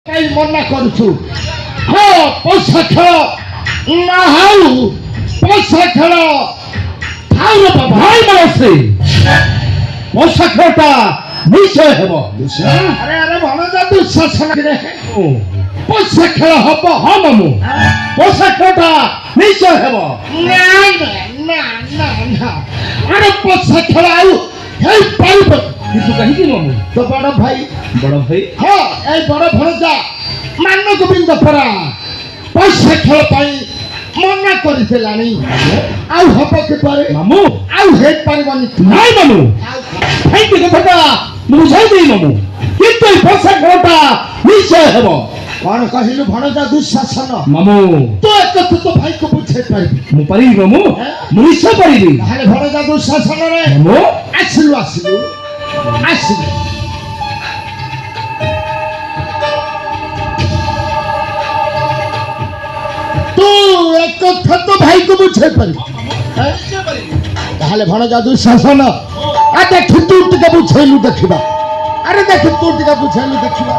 କାଇଁ ମନା କରୁଛୁ? ହଁ ପଇସା ଖେଳ ନା ହଉ ପଇସା ଖେଳ ଥାଉ ରେ ବାବା। ଭାଇ ମାଉସୀ ପଇସା ଖେଳଟା ନିଶ୍ଚୟ ହେବ। ଆରେ ଆରେ ଭଣଜା ଦୁଃଶାସନରେ ପଇସା ଖେଳ ହବ। ହଁ ମାମୁଁ ପଇସା ଖେଳଟା ନିଶ୍ଚୟ ହେବ। ନାଇଁ ନା ନା ନା ଆରେ ପଇସା ଖେଳ ଆଉ ହେଇପାରିବ କିନ୍ତୁ କାହିଁକି ମାମୁଁ? ତ ବଡ ଭାଇ ବଡ ଭାଇ ହଁ এই বড় ভଣজা ମାନ ଗୋବିନ୍ଦ ପରା ପଇସା ଖେଳ ପାଇଁ ମନା କରିଥିଲାଣି। ଆଉ ହବ କିପରି? ମାମୁଁ ଆଉ ହେଇପାରିବନି। ନାଇଁ ମାମୁଁ କାହିଁକି କଥାଟା ମୁଁ ବୁଝାଇ ଦେଇ ମାମୁଁ କିନ୍ତୁ ଏଇ ପଇସା ଖେଳଟା ନିଶ୍ଚୟ ହେବ। କଣ କହିଲୁ ଭଣଜା ଦୁଃଶାସନ? ମାମୁଁ ତୁ ଏକଥା ତ ଭାଇକୁ ବୁଝେଇ ପାରିବି? ମୁଁ ପାରିବି ମାମୁଁ ମୁଁ ନିଶ୍ଚୟ ପାରିବି। ତାହେଲେ ଭଣଜା ଦୁଃଶାସନରେ ମାମୁଁ ଆସିଲୁ ଆସିଲୁ ଆସିଲୁ ତୁ ଏକଥା ତ ଭାଇକୁ ବୁଝେଇ ପାରିବୁ? ତାହେଲେ ଭଣଜା ଦୁଃଶାସନ ଦେଖି ତୁ ଟିକେ ବୁଝେଇଲୁ ଦେଖିବା। ଆରେ ଦେଖି ତୁ ଟିକେ ବୁଝେଇଲୁ ଦେଖିବା।